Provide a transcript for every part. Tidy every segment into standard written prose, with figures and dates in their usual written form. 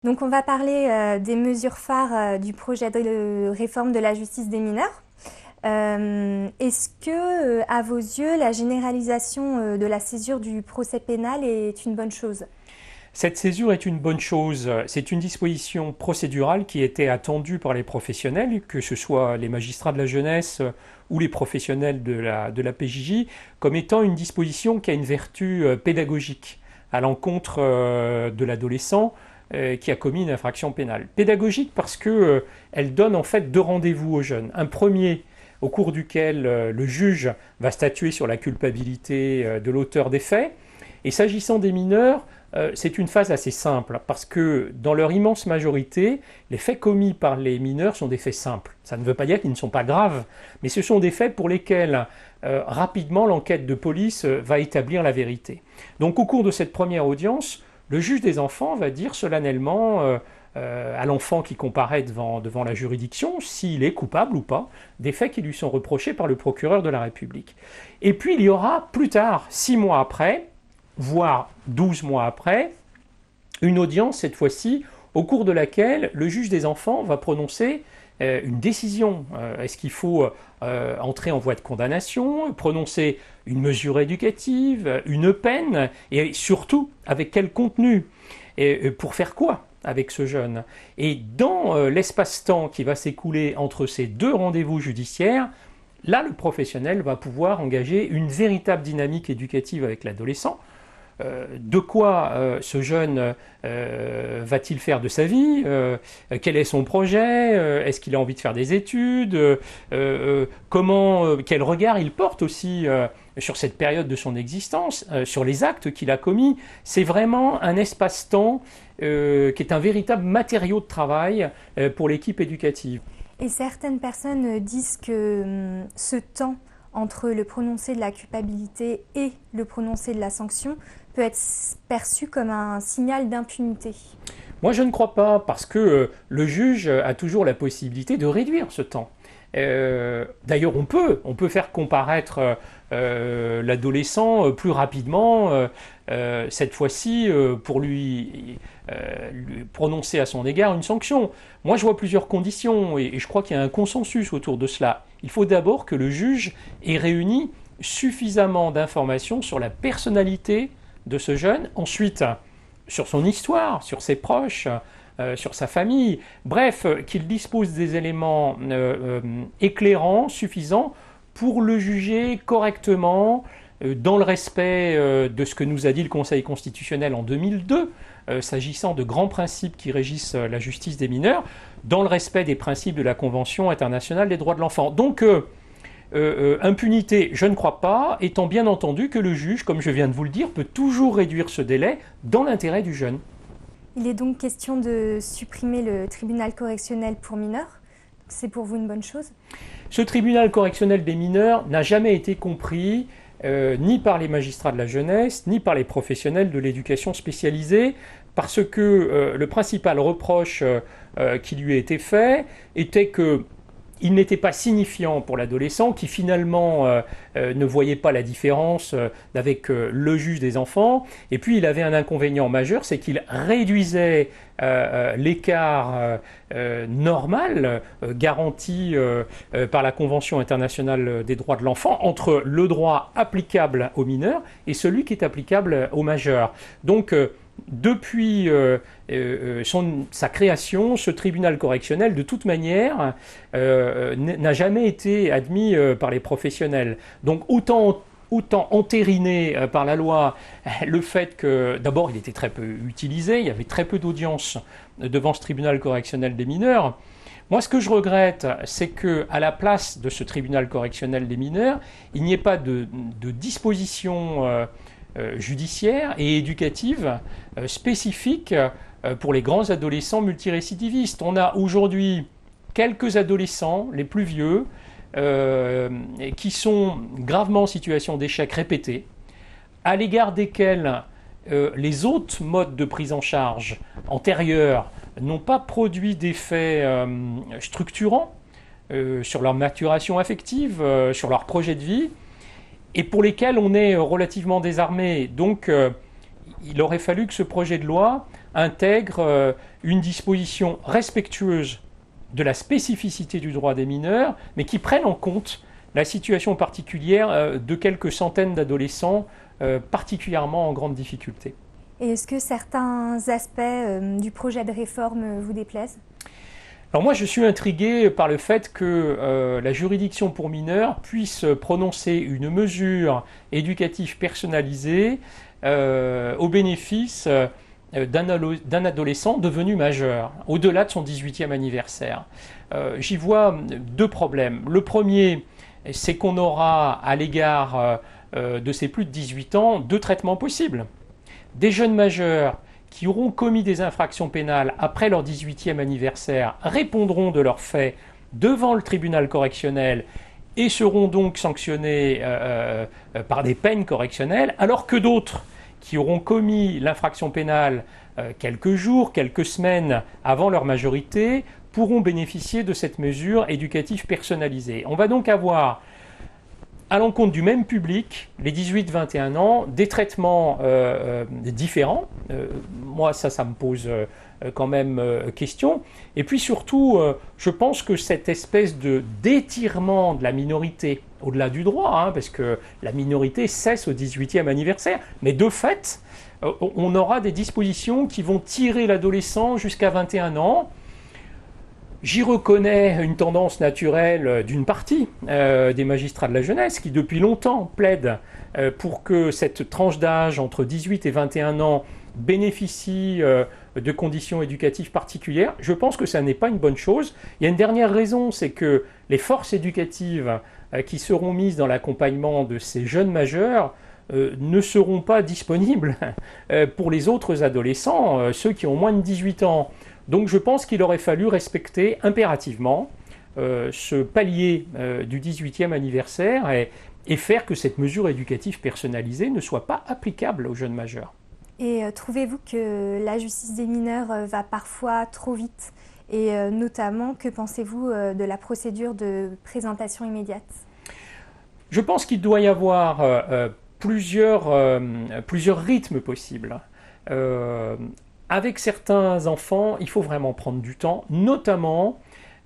Donc on va parler des mesures phares du projet de réforme de la justice des mineurs. Est-ce que, à vos yeux, la généralisation de la césure du procès pénal est une bonne chose? Cette césure est une bonne chose. C'est une disposition procédurale qui était attendue par les professionnels, que ce soit les magistrats de la jeunesse ou les professionnels de la PJJ, comme étant une disposition qui a une vertu pédagogique à l'encontre de l'adolescent qui a commis une infraction pénale. Pédagogique parce que elle donne en fait deux rendez-vous aux jeunes. Un premier au cours duquel le juge va statuer sur la culpabilité de l'auteur des faits. Et s'agissant des mineurs, c'est une phase assez simple parce que dans leur immense majorité, les faits commis par les mineurs sont des faits simples. Ça ne veut pas dire qu'ils ne sont pas graves, mais ce sont des faits pour lesquels rapidement l'enquête de police va établir la vérité. Donc au cours de cette première audience, le juge des enfants va dire solennellement à l'enfant qui comparaît devant la juridiction s'il est coupable ou pas des faits qui lui sont reprochés par le procureur de la République. Et puis il y aura plus tard, 6 mois après, voire 12 mois après, une audience cette fois-ci au cours de laquelle le juge des enfants va prononcer une décision. Est-ce qu'il faut entrer en voie de condamnation, prononcer une mesure éducative, une peine, et surtout avec quel contenu, et pour faire quoi avec ce jeune? Et dans l'espace-temps qui va s'écouler entre ces deux rendez-vous judiciaires, là le professionnel va pouvoir engager une véritable dynamique éducative avec l'adolescent. De quoi ce jeune va-t-il faire de sa vie, quel est son projet, est-ce qu'il a envie de faire des études, quel regard il porte aussi sur cette période de son existence, sur les actes qu'il a commis. C'est vraiment un espace-temps qui est un véritable matériau de travail pour l'équipe éducative. Et certaines personnes disent que ce temps entre le prononcé de la culpabilité et le prononcé de la sanction peut être perçu comme un signal d'impunité. Moi, je ne crois pas, parce que le juge a toujours la possibilité de réduire ce temps. D'ailleurs, on peut faire comparaître l'adolescent plus rapidement, cette fois-ci, pour lui prononcer à son égard une sanction. Moi, je vois plusieurs conditions, et je crois qu'il y a un consensus autour de cela. Il faut d'abord que le juge ait réuni suffisamment d'informations sur la personnalité de ce jeune, ensuite sur son histoire, sur ses proches, sur sa famille, bref, qu'il dispose des éléments éclairants, suffisants pour le juger correctement, dans le respect de ce que nous a dit le Conseil constitutionnel en 2002, s'agissant de grands principes qui régissent la justice des mineurs, dans le respect des principes de la Convention internationale des droits de l'enfant. Donc, impunité, je ne crois pas, étant bien entendu que le juge, comme je viens de vous le dire, peut toujours réduire ce délai dans l'intérêt du jeune. Il est donc question de supprimer le tribunal correctionnel pour mineurs. C'est pour vous une bonne chose? Ce tribunal correctionnel des mineurs n'a jamais été compris ni par les magistrats de la jeunesse, ni par les professionnels de l'éducation spécialisée, parce que le principal reproche qui lui a été fait était que il n'était pas signifiant pour l'adolescent qui finalement ne voyait pas la différence avec le juge des enfants. Et puis il avait un inconvénient majeur, c'est qu'il réduisait l'écart normal garanti par la Convention internationale des droits de l'enfant entre le droit applicable aux mineurs et celui qui est applicable aux majeurs. Donc depuis sa création, ce tribunal correctionnel, de toute manière, n'a jamais été admis par les professionnels. Donc autant entériner par la loi le fait que, d'abord, il était très peu utilisé, il y avait très peu d'audience devant ce tribunal correctionnel des mineurs. Moi, ce que je regrette, c'est qu'à la place de ce tribunal correctionnel des mineurs, il n'y ait pas de disposition judiciaire et éducative spécifique pour les grands adolescents multirécidivistes. On a aujourd'hui quelques adolescents, les plus vieux, qui sont gravement en situation d'échec répété, à l'égard desquels les autres modes de prise en charge antérieurs n'ont pas produit d'effets structurants sur leur maturation affective, sur leur projet de vie, et pour lesquels on est relativement désarmé. Donc il aurait fallu que ce projet de loi intègre une disposition respectueuse de la spécificité du droit des mineurs, mais qui prenne en compte la situation particulière de quelques centaines d'adolescents particulièrement en grande difficulté. Et est-ce que certains aspects du projet de réforme vous déplaisent ? Alors moi, je suis intrigué par le fait que la juridiction pour mineurs puisse prononcer une mesure éducative personnalisée au bénéfice d'un adolescent devenu majeur, au-delà de son 18e anniversaire. J'y vois deux problèmes. Le premier, c'est qu'on aura à l'égard de ces plus de 18 ans deux traitements possibles. Des jeunes majeurs qui auront commis des infractions pénales après leur 18e anniversaire répondront de leurs faits devant le tribunal correctionnel et seront donc sanctionnés par des peines correctionnelles, alors que d'autres qui auront commis l'infraction pénale quelques jours, quelques semaines avant leur majorité, pourront bénéficier de cette mesure éducative personnalisée. On va donc avoir à l'encontre du même public, les 18-21 ans, des traitements différents. Moi, ça me pose quand même question. Et puis surtout, je pense que cette espèce d'étirement de la minorité, au-delà du droit, parce que la minorité cesse au 18e anniversaire, mais de fait, on aura des dispositions qui vont tirer l'adolescent jusqu'à 21 ans. J'y reconnais une tendance naturelle d'une partie des magistrats de la jeunesse qui depuis longtemps plaident pour que cette tranche d'âge entre 18 et 21 ans bénéficie de conditions éducatives particulières. Je pense que ça n'est pas une bonne chose. Il y a une dernière raison, c'est que les forces éducatives qui seront mises dans l'accompagnement de ces jeunes majeurs ne seront pas disponibles pour les autres adolescents, ceux qui ont moins de 18 ans. Donc je pense qu'il aurait fallu respecter impérativement ce palier du 18e anniversaire et faire que cette mesure éducative personnalisée ne soit pas applicable aux jeunes majeurs. Et trouvez-vous que la justice des mineurs va parfois trop vite ? Et notamment, que pensez-vous de la procédure de présentation immédiate ? Je pense qu'il doit y avoir plusieurs rythmes possibles. Avec certains enfants, il faut vraiment prendre du temps, notamment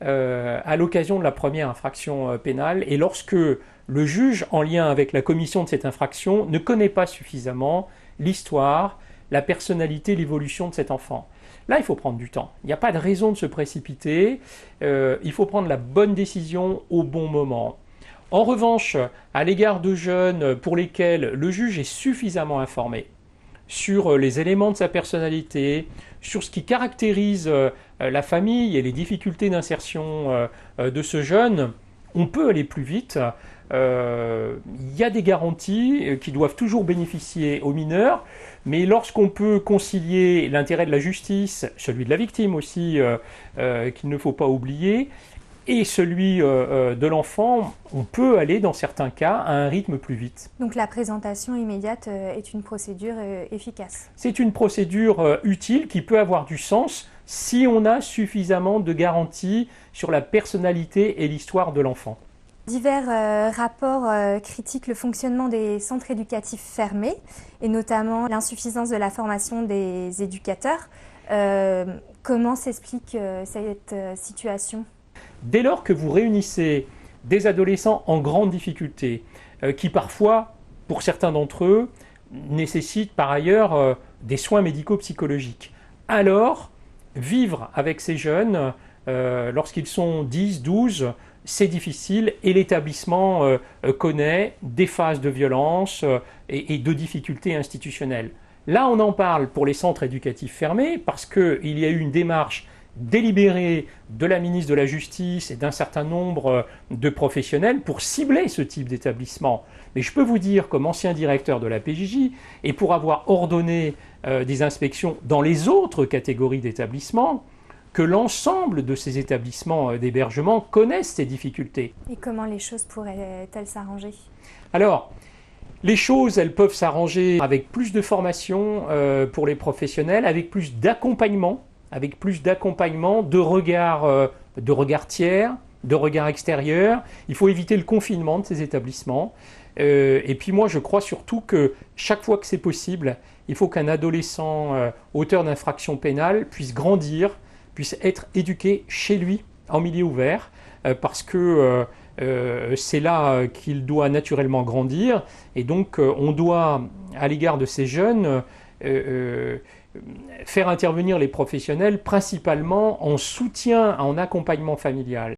à l'occasion de la première infraction pénale et lorsque le juge, en lien avec la commission de cette infraction, ne connaît pas suffisamment l'histoire, la personnalité, l'évolution de cet enfant. Là, il faut prendre du temps. Il n'y a pas de raison de se précipiter. Il faut prendre la bonne décision au bon moment. En revanche, à l'égard de jeunes pour lesquels le juge est suffisamment informé sur les éléments de sa personnalité, sur ce qui caractérise la famille et les difficultés d'insertion de ce jeune, on peut aller plus vite. Il y a des garanties qui doivent toujours bénéficier aux mineurs, mais lorsqu'on peut concilier l'intérêt de la justice, celui de la victime aussi, qu'il ne faut pas oublier, et celui de l'enfant, on peut aller dans certains cas à un rythme plus vite. Donc la présentation immédiate est une procédure efficace. C'est une procédure utile qui peut avoir du sens si on a suffisamment de garanties sur la personnalité et l'histoire de l'enfant. Divers rapports critiquent le fonctionnement des centres éducatifs fermés et notamment l'insuffisance de la formation des éducateurs. Comment s'explique cette situation ? Dès lors que vous réunissez des adolescents en grande difficulté, qui parfois, pour certains d'entre eux, nécessitent par ailleurs des soins médico-psychologiques, alors vivre avec ces jeunes, lorsqu'ils sont 10, 12, c'est difficile et l'établissement connaît des phases de violence et de difficultés institutionnelles. Là, on en parle pour les centres éducatifs fermés parce qu'il y a eu une démarche délibérée de la ministre de la Justice et d'un certain nombre de professionnels pour cibler ce type d'établissement. Mais je peux vous dire, comme ancien directeur de la PJJ, et pour avoir ordonné des inspections dans les autres catégories d'établissements, que l'ensemble de ces établissements d'hébergement connaissent ces difficultés. Et comment les choses pourraient-elles s'arranger ? Alors, les choses, elles peuvent s'arranger avec plus de formation pour les professionnels, avec plus d'accompagnement, de regard tiers, de regard extérieur. Il faut éviter le confinement de ces établissements. Et puis moi, je crois surtout que chaque fois que c'est possible, Il faut qu'un adolescent auteur d'infraction pénale puisse grandir, puisse être éduqué chez lui, en milieu ouvert, parce que c'est là qu'il doit naturellement grandir. Et donc, on doit, à l'égard de ces jeunes, faire intervenir les professionnels principalement en soutien, en accompagnement familial.